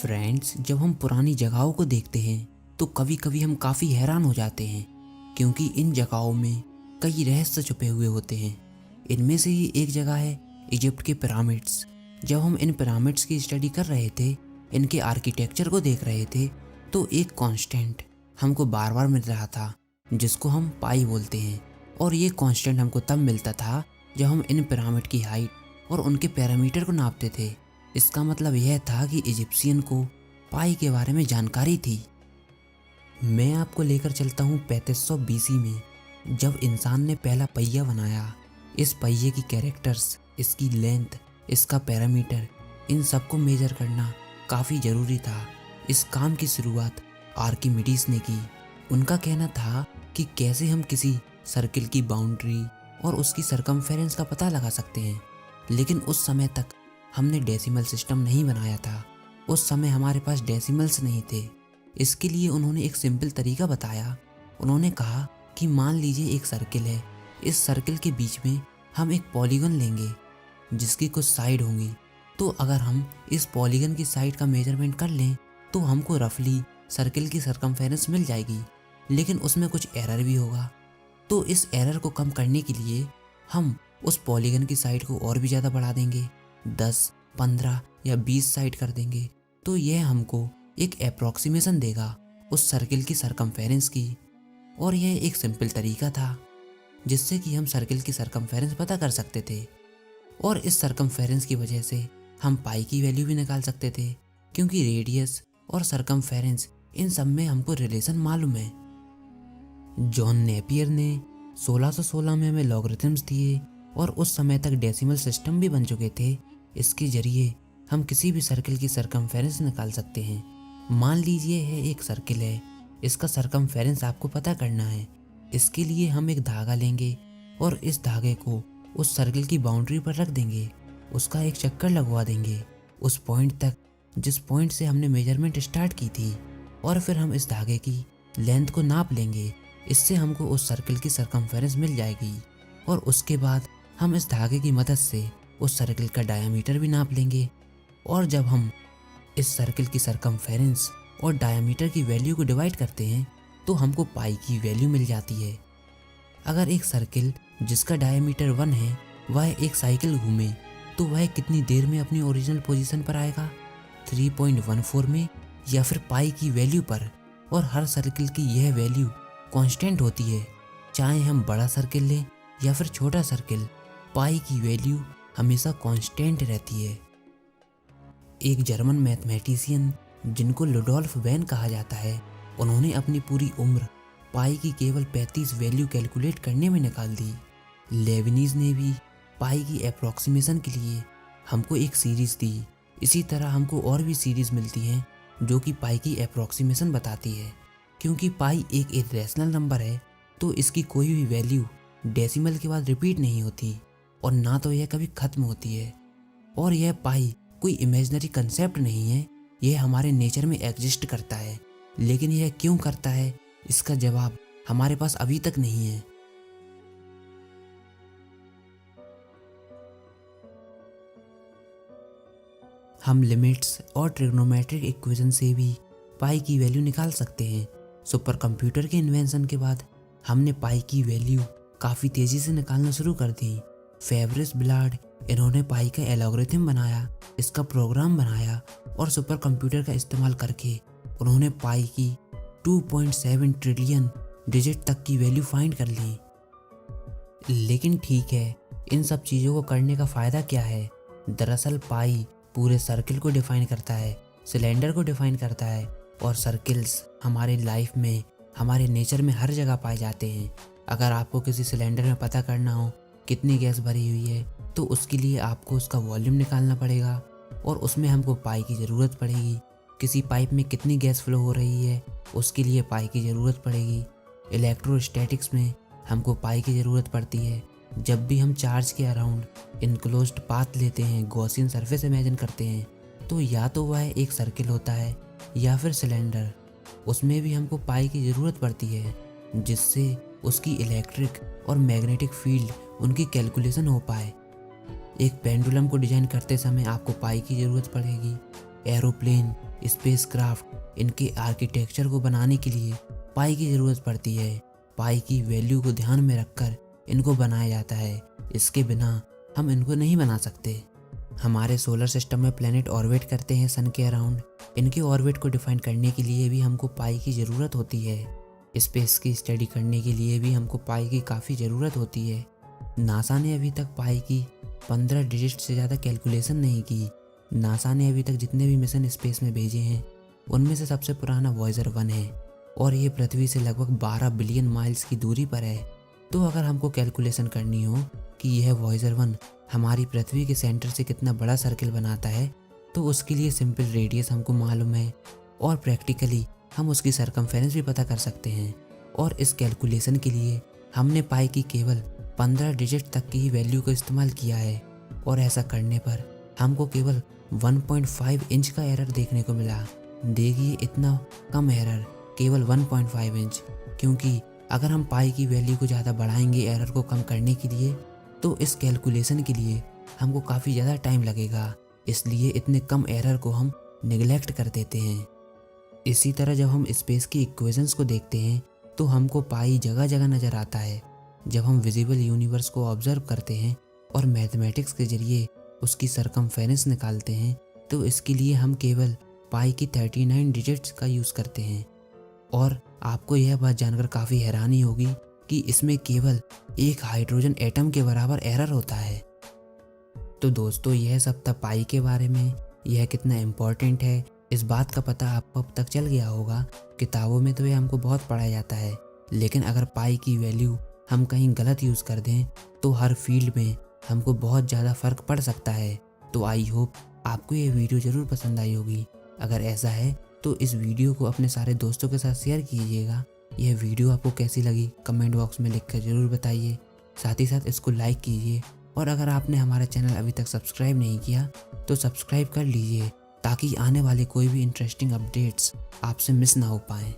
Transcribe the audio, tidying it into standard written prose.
Friends, जब हम पुरानी जगहों को देखते हैं तो कभी कभी हम काफ़ी हैरान हो जाते हैं, क्योंकि इन जगहों में कई रहस्य छुपे हुए होते हैं। इनमें से ही एक जगह है इजिप्ट के पिरामिड्स। जब हम इन पिरामिड्स की स्टडी कर रहे थे, इनके आर्किटेक्चर को देख रहे थे, तो एक कांस्टेंट हमको बार बार मिल रहा था, जिसको हम पाई बोलते हैं। और ये कांस्टेंट हमको तब मिलता था जब हम इन पिरामिड की हाइट और उनके पैरामीटर को नापते थे। इसका मतलब यह था कि इजिप्शियन को पाई के बारे में जानकारी थी। मैं आपको लेकर चलता हूँ 3500 BC में, जब इंसान ने पहला पहिया बनाया। इस पहिए की कैरेक्टर्स, इसकी लेंथ, इसका पैरामीटर, इन सबको मेजर करना काफ़ी ज़रूरी था। इस काम की शुरुआत आर्किमिडीज ने की। उनका कहना था कि कैसे हम किसी सर्किल की बाउंड्री और उसकी सरकमफेरेंस का पता लगा सकते हैं। लेकिन उस समय तक हमने डेसिमल सिस्टम नहीं बनाया था। उस समय हमारे पास डेसिमल्स नहीं थे। इसके लिए उन्होंने एक सिंपल तरीका बताया। उन्होंने कहा कि मान लीजिए एक सर्किल है। इस सर्किल के बीच में हम एक पॉलीगन लेंगे जिसकी कुछ साइड होंगी। तो अगर हम इस पॉलीगन की साइड का मेजरमेंट कर लें तो हमको रफली सर्किल की सरकमफेरेंस मिल जाएगी। लेकिन उसमें कुछ एरर भी होगा। तो इस एरर को कम करने के लिए हम उस पॉलीगन की साइड को और भी ज़्यादा बढ़ा देंगे, 10, 15 या 20 साइड कर देंगे। तो यह हमको एक अप्रॉक्सीमेशन देगा उस सर्किल की सरकमफेरेंस की। और यह एक सिंपल तरीका था जिससे कि हम सर्किल की सरकमफेरेंस पता कर सकते थे। और इस सरकमफेरेंस की वजह से हम पाई की वैल्यू भी निकाल सकते थे, क्योंकि रेडियस और सरकमफेरेंस इन सब में हमको रिलेशन मालूम है। जॉन नेपियर ने 1616 में हमें लॉगरिथम्स दिए और उस समय तक डेसिमल सिस्टम भी बन चुके थे। इसके जरिए हम किसी भी सर्किल की सरकमफेरेंस निकाल सकते हैं। मान लीजिए यह एक सर्किल है, इसका सरकमफेरेंस आपको पता करना है। इसके लिए हम एक धागा लेंगे और इस धागे को उस सर्किल की बाउंड्री पर रख देंगे। उसका एक चक्कर लगवा देंगे उस पॉइंट तक जिस पॉइंट से हमने मेजरमेंट स्टार्ट की थी। और फिर हम इस धागे की लेंथ को नाप लेंगे। इससे हमको उस सर्किल की सरकमफेरेंस मिल जाएगी। और उसके बाद हम इस धागे की मदद से उस सर्किल का डायामीटर भी नाप लेंगे। और जब हम इस सर्किल की सरकमफेरेंस और डायामीटर की वैल्यू को डिवाइड करते हैं तो हमको पाई की वैल्यू मिल जाती है। अगर एक सर्किल जिसका डायामीटर 1 है वह एक साइकिल घूमे तो वह कितनी देर में अपनी ओरिजिनल पोजीशन पर आएगा, 3.14 में या फिर पाई की वैल्यू पर। और हर सर्किल की यह वैल्यू कांस्टेंट होती है, चाहे हम बड़ा सर्किल लें या फिर छोटा सर्किल, पाई की वैल्यू हमेशा कांस्टेंट रहती है। एक जर्मन मैथमेटिशियन जिनको लुडोल्फ वैन कहा जाता है, उन्होंने अपनी पूरी उम्र पाई की केवल 35 वैल्यू कैलकुलेट करने में निकाल दी। लेबनीज ने भी पाई की अप्रॉक्सीमेशन के लिए हमको एक सीरीज़ दी। इसी तरह हमको और भी सीरीज़ मिलती हैं जो कि पाई की अप्रॉक्सीमेशन बताती है। क्योंकि पाई एक इरेशनल नंबर है तो इसकी कोई भी वैल्यू डेसिमल के बाद रिपीट नहीं होती और ना तो यह कभी ख़त्म होती है। और यह पाई कोई इमेजिनरी कंसेप्ट नहीं है, यह हमारे नेचर में एग्जिस्ट करता है। लेकिन यह क्यों करता है, इसका जवाब हमारे पास अभी तक नहीं है। हम लिमिट्स और ट्रिग्नोमेट्रिक इक्वेशन से भी पाई की वैल्यू निकाल सकते हैं। सुपर कंप्यूटर के इन्वेंशन के बाद हमने पाई की वैल्यू काफ़ी तेज़ी से निकालना शुरू कर दी। फेब्रिस बिलार्ड, इन्होंने पाई का एल्गोरिथम बनाया, इसका प्रोग्राम बनाया और सुपर कंप्यूटर का इस्तेमाल करके उन्होंने पाई की 2.7 ट्रिलियन डिजिट तक की वैल्यू फाइंड कर ली। लेकिन ठीक है, इन सब चीज़ों को करने का फ़ायदा क्या है? दरअसल पाई पूरे सर्किल को डिफाइन करता है, सिलेंडर को डिफाइन करता है। और सर्किल्स हमारे लाइफ में, हमारे नेचर में हर जगह पाए जाते हैं। अगर आपको किसी सिलेंडर में पता करना हो कितनी गैस भरी हुई है तो उसके लिए आपको उसका वॉल्यूम निकालना पड़ेगा और उसमें हमको पाई की ज़रूरत पड़ेगी। किसी पाइप में कितनी गैस फ्लो हो रही है उसके लिए पाई की ज़रूरत पड़ेगी। इलेक्ट्रोस्टैटिक्स में हमको पाई की ज़रूरत पड़ती है। जब भी हम चार्ज के अराउंड इनक्लोज्ड पाथ लेते हैं, गॉसियन सरफेस इमेजिन करते हैं, तो या तो वह एक सर्किल होता है या फिर सिलेंडर। उसमें भी हमको पाई की ज़रूरत पड़ती है जिससे उसकी इलेक्ट्रिक और मैग्नेटिक फील्ड उनकी कैलकुलेशन हो पाए। एक पेंडुलम को डिज़ाइन करते समय आपको पाई की ज़रूरत पड़ेगी। एरोप्लेन, स्पेसक्राफ्ट, इनके आर्किटेक्चर को बनाने के लिए पाई की ज़रूरत पड़ती है। पाई की वैल्यू को ध्यान में रखकर इनको बनाया जाता है। इसके बिना हम इनको नहीं बना सकते। हमारे सोलर सिस्टम में प्लैनेट ऑर्बिट करते हैं सन के अराउंड। इनके ऑर्बिट को डिफाइन करने के लिए भी हमको पाई की ज़रूरत होती है। स्पेस की स्टडी करने के लिए भी हमको पाई की काफ़ी ज़रूरत होती है। नासा ने अभी तक पाई की 15 डिजिट से ज़्यादा कैलकुलेशन नहीं की। नासा ने अभी तक जितने भी मिशन स्पेस में भेजे हैं उनमें से सबसे पुराना वॉयेजर 1 है और ये पृथ्वी से लगभग 12 बिलियन माइल्स की दूरी पर है। तो अगर हमको कैलकुलेशन करनी हो कि यह वॉयेजर 1 हमारी पृथ्वी के सेंटर से कितना बड़ा सर्किल बनाता है, तो उसके लिए सिंपल रेडियस हमको मालूम है और प्रैक्टिकली हम उसकी सरकमफेरेंस भी पता कर सकते हैं। और इस कैलकुलेशन के लिए हमने पाई की केवल 15 डिजिट तक की ही वैल्यू को इस्तेमाल किया है और ऐसा करने पर हमको केवल 1.5 इंच का एरर देखने को मिला। देखिए इतना कम एरर, केवल 1.5 इंच, क्योंकि अगर हम पाई की वैल्यू को ज़्यादा बढ़ाएंगे एरर को कम करने के लिए तो इस कैलकुलेशन के लिए हमको काफ़ी ज़्यादा टाइम लगेगा। इसलिए इतने कम एरर को हम निगलेक्ट कर देते हैं। इसी तरह जब हम स्पेस की इक्वेशंस को देखते हैं तो हमको पाई जगह जगह नज़र आता है। जब हम विजिबल यूनिवर्स को ऑब्जर्व करते हैं और मैथमेटिक्स के ज़रिए उसकी सरकमफेरेंस निकालते हैं तो इसके लिए हम केवल पाई की 39 डिजिट्स का यूज़ करते हैं। और आपको यह बात जानकर काफ़ी हैरानी होगी कि इसमें केवल एक हाइड्रोजन एटम के बराबर एरर होता है। तो दोस्तों यह सब था पाई के बारे में। यह कितना इम्पोर्टेंट है इस बात का पता आपको अब तक चल गया होगा। किताबों में तो यह हमको बहुत पढ़ाया जाता है, लेकिन अगर पाई की वैल्यू हम कहीं गलत यूज़ कर दें तो हर फील्ड में हमको बहुत ज़्यादा फ़र्क पड़ सकता है। तो आई होप आपको ये वीडियो ज़रूर पसंद आई होगी। अगर ऐसा है तो इस वीडियो को अपने सारे दोस्तों के साथ शेयर कीजिएगा। यह वीडियो आपको कैसी लगी कमेंट बॉक्स में लिखकर ज़रूर बताइए। साथ ही साथ इसको लाइक कीजिए और अगर आपने हमारा चैनल अभी तक सब्सक्राइब नहीं किया तो सब्सक्राइब कर लीजिए ताकि आने वाले कोई भी इंटरेस्टिंग अपडेट्स आपसे मिस ना हो पाएँ।